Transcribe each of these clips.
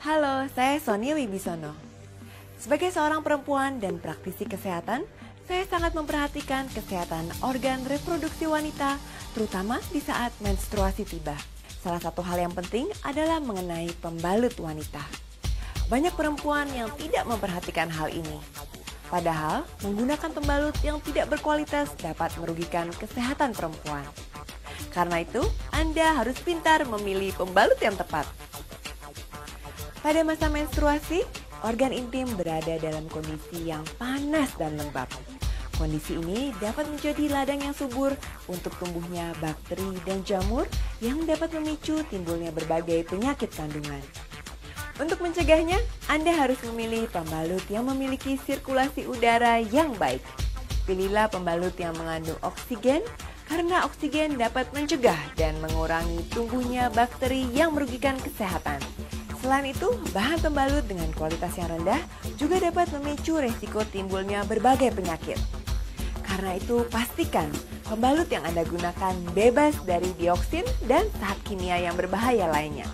Halo, saya Sony Wibisono. Sebagai seorang perempuan dan praktisi kesehatan, saya sangat memperhatikan kesehatan organ reproduksi wanita, terutama di saat menstruasi tiba. Salah satu hal yang penting adalah mengenai pembalut wanita. Banyak perempuan yang tidak memperhatikan hal ini. Padahal, menggunakan pembalut yang tidak berkualitas dapat merugikan kesehatan perempuan. Karena itu, Anda harus pintar memilih pembalut yang tepat. Pada masa menstruasi, organ intim berada dalam kondisi yang panas dan lembab. Kondisi ini dapat menjadi ladang yang subur untuk tumbuhnya bakteri dan jamur yang dapat memicu timbulnya berbagai penyakit kandungan. Untuk mencegahnya, Anda harus memilih pembalut yang memiliki sirkulasi udara yang baik. Pilihlah pembalut yang mengandung oksigen, karena oksigen dapat mencegah dan mengurangi tumbuhnya bakteri yang merugikan kesehatan. Selain itu, bahan pembalut dengan kualitas yang rendah juga dapat memicu resiko timbulnya berbagai penyakit. Karena itu, pastikan pembalut yang Anda gunakan bebas dari dioksin dan zat kimia yang berbahaya lainnya.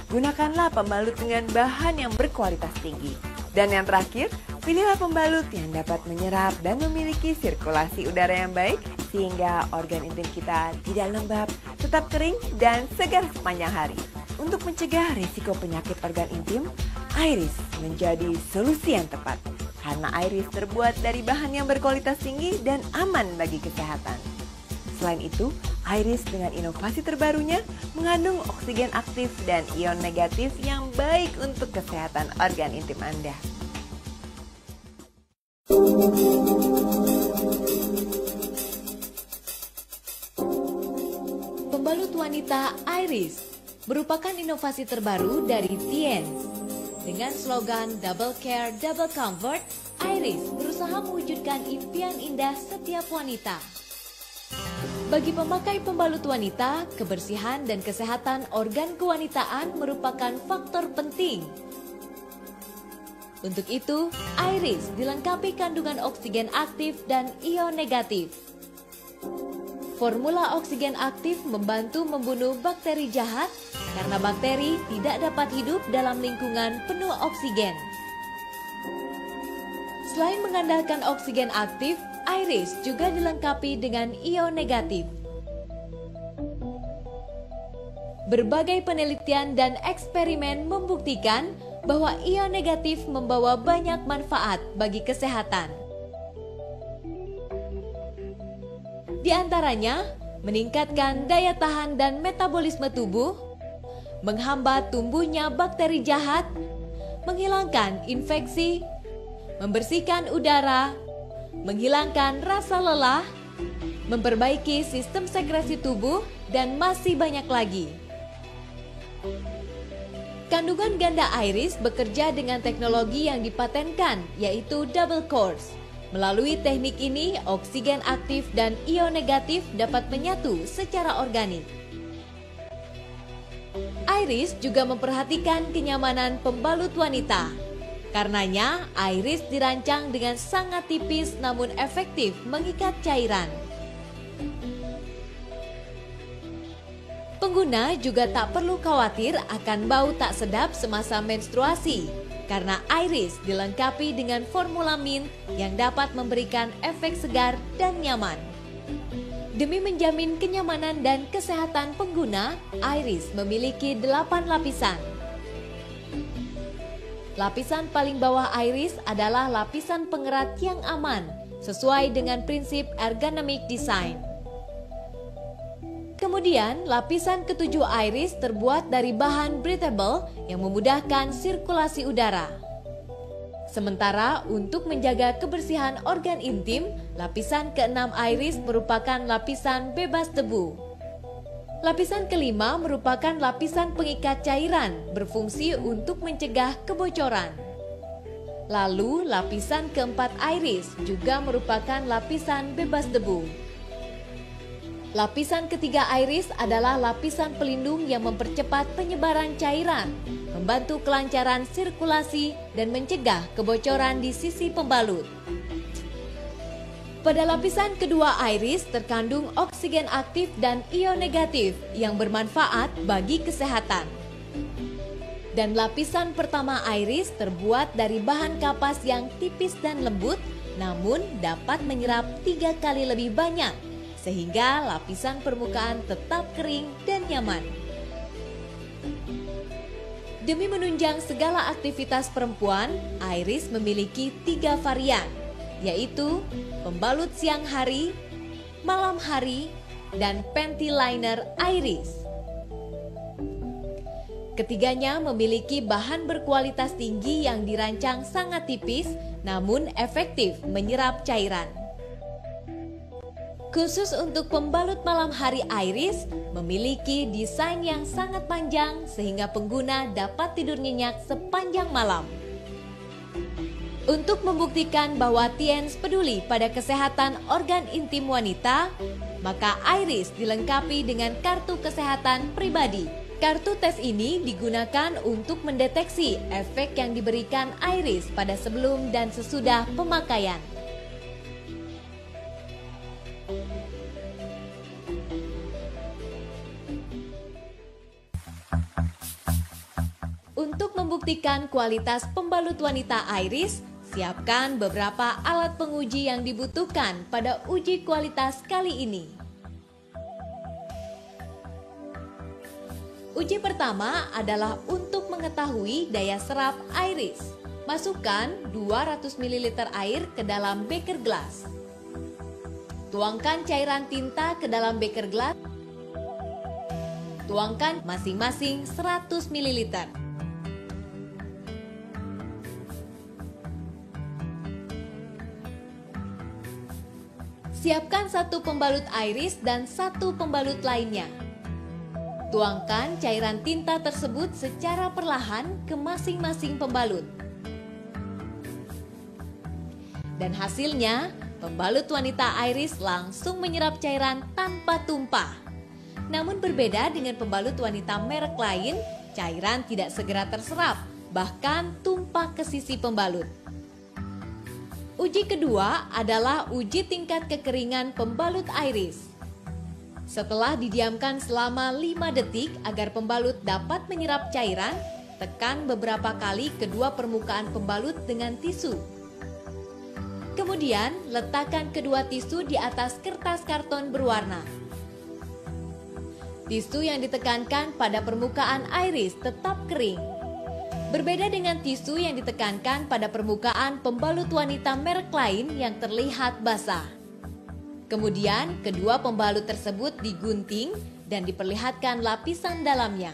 Gunakanlah pembalut dengan bahan yang berkualitas tinggi. Dan yang terakhir, pilihlah pembalut yang dapat menyerap dan memiliki sirkulasi udara yang baik sehingga organ intim kita tidak lembab, tetap kering, dan segar sepanjang hari. Untuk mencegah risiko penyakit organ intim, Iris menjadi solusi yang tepat. Karena Iris terbuat dari bahan yang berkualitas tinggi dan aman bagi kesehatan. Selain itu, Iris dengan inovasi terbarunya mengandung oksigen aktif dan ion negatif yang baik untuk kesehatan organ intim Anda. Pembalut wanita Iris merupakan inovasi terbaru dari Tiens. Dengan slogan Double Care, Double Comfort, Iris berusaha mewujudkan impian indah setiap wanita. Bagi pemakai pembalut wanita, kebersihan dan kesehatan organ kewanitaan merupakan faktor penting. Untuk itu, Iris dilengkapi kandungan oksigen aktif dan ion negatif. Formula oksigen aktif membantu membunuh bakteri jahat karena bakteri tidak dapat hidup dalam lingkungan penuh oksigen. Selain mengandalkan oksigen aktif, Iris juga dilengkapi dengan ion negatif. Berbagai penelitian dan eksperimen membuktikan bahwa ion negatif membawa banyak manfaat bagi kesehatan. Di antaranya, meningkatkan daya tahan dan metabolisme tubuh, menghambat tumbuhnya bakteri jahat, menghilangkan infeksi, membersihkan udara, menghilangkan rasa lelah, memperbaiki sistem sekresi tubuh, dan masih banyak lagi. Kandungan ganda Iris bekerja dengan teknologi yang dipatenkan, yaitu double course. Melalui teknik ini, oksigen aktif dan ion negatif dapat menyatu secara organik. Iris juga memperhatikan kenyamanan pembalut wanita. Karenanya, Iris dirancang dengan sangat tipis namun efektif mengikat cairan. Pengguna juga tak perlu khawatir akan bau tak sedap semasa menstruasi. Karena Iris dilengkapi dengan formula mint yang dapat memberikan efek segar dan nyaman. Demi menjamin kenyamanan dan kesehatan pengguna, Iris memiliki 8 lapisan. Lapisan paling bawah Iris adalah lapisan pengerat yang aman, sesuai dengan prinsip ergonomic design. Kemudian, lapisan ketujuh Iris terbuat dari bahan breathable yang memudahkan sirkulasi udara. Sementara untuk menjaga kebersihan organ intim, lapisan keenam Iris merupakan lapisan bebas debu. Lapisan kelima merupakan lapisan pengikat cairan, berfungsi untuk mencegah kebocoran. Lalu, lapisan keempat Iris juga merupakan lapisan bebas debu. Lapisan ketiga Iris adalah lapisan pelindung yang mempercepat penyebaran cairan, membantu kelancaran sirkulasi, dan mencegah kebocoran di sisi pembalut. Pada lapisan kedua Iris terkandung oksigen aktif dan ion negatif yang bermanfaat bagi kesehatan. Dan lapisan pertama iris terbuat dari bahan kapas yang tipis dan lembut, namun dapat menyerap 3 kali lebih banyak, sehingga lapisan permukaan tetap kering dan nyaman. Demi menunjang segala aktivitas perempuan, iris memiliki 3 varian, yaitu pembalut siang hari, malam hari, dan panty liner iris. Ketiganya memiliki bahan berkualitas tinggi yang dirancang sangat tipis, namun efektif menyerap cairan. Khusus untuk pembalut malam hari iris, memiliki desain yang sangat panjang sehingga pengguna dapat tidur nyenyak sepanjang malam. Untuk membuktikan bahwa Tiens peduli pada kesehatan organ intim wanita, maka iris dilengkapi dengan kartu kesehatan pribadi. Kartu tes ini digunakan untuk mendeteksi efek yang diberikan iris pada sebelum dan sesudah pemakaian. Untuk membuktikan kualitas pembalut wanita iris, siapkan beberapa alat penguji yang dibutuhkan pada uji kualitas kali ini. Uji pertama adalah untuk mengetahui daya serap iris. Masukkan 200 ml air ke dalam beker gelas. Tuangkan cairan tinta ke dalam beker gelas. Tuangkan masing-masing 100 ml. Siapkan 1 pembalut iris dan 1 pembalut lainnya. Tuangkan cairan tinta tersebut secara perlahan ke masing-masing pembalut. Dan hasilnya, pembalut wanita iris langsung menyerap cairan tanpa tumpah. Namun berbeda dengan pembalut wanita merek lain, cairan tidak segera terserap, bahkan tumpah ke sisi pembalut. Uji kedua adalah uji tingkat kekeringan pembalut iris. Setelah didiamkan selama 5 detik agar pembalut dapat menyerap cairan, tekan beberapa kali kedua permukaan pembalut dengan tisu. Kemudian, letakkan kedua tisu di atas kertas karton berwarna. Tisu yang ditekankan pada permukaan iris tetap kering. Berbeda dengan tisu yang ditekankan pada permukaan pembalut wanita merek lain yang terlihat basah. Kemudian, kedua pembalut tersebut digunting dan diperlihatkan lapisan dalamnya.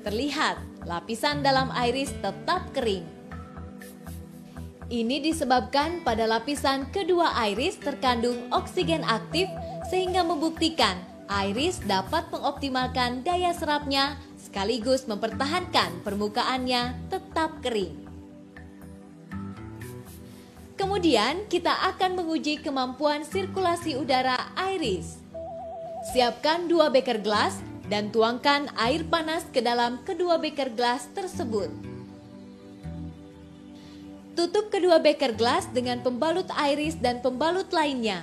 Terlihat, lapisan dalam iris tetap kering. Ini disebabkan pada lapisan kedua iris terkandung oksigen aktif sehingga membuktikan iris dapat mengoptimalkan daya serapnya sekaligus mempertahankan permukaannya tetap kering. Kemudian kita akan menguji kemampuan sirkulasi udara iris. Siapkan 2 beker gelas dan tuangkan air panas ke dalam kedua beker gelas tersebut. Tutup kedua beker gelas dengan pembalut iris dan pembalut lainnya.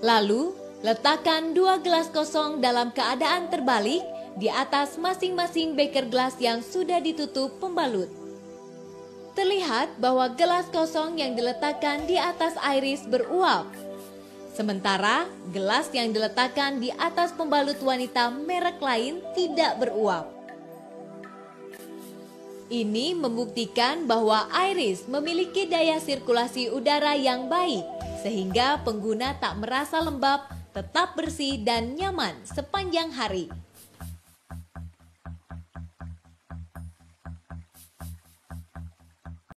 Lalu, letakkan 2 gelas kosong dalam keadaan terbalik di atas masing-masing beker gelas yang sudah ditutup pembalut. Terlihat bahwa gelas kosong yang diletakkan di atas iris beruap. Sementara, gelas yang diletakkan di atas pembalut wanita merek lain tidak beruap. Ini membuktikan bahwa iris memiliki daya sirkulasi udara yang baik, sehingga pengguna tak merasa lembab, tetap bersih dan nyaman sepanjang hari.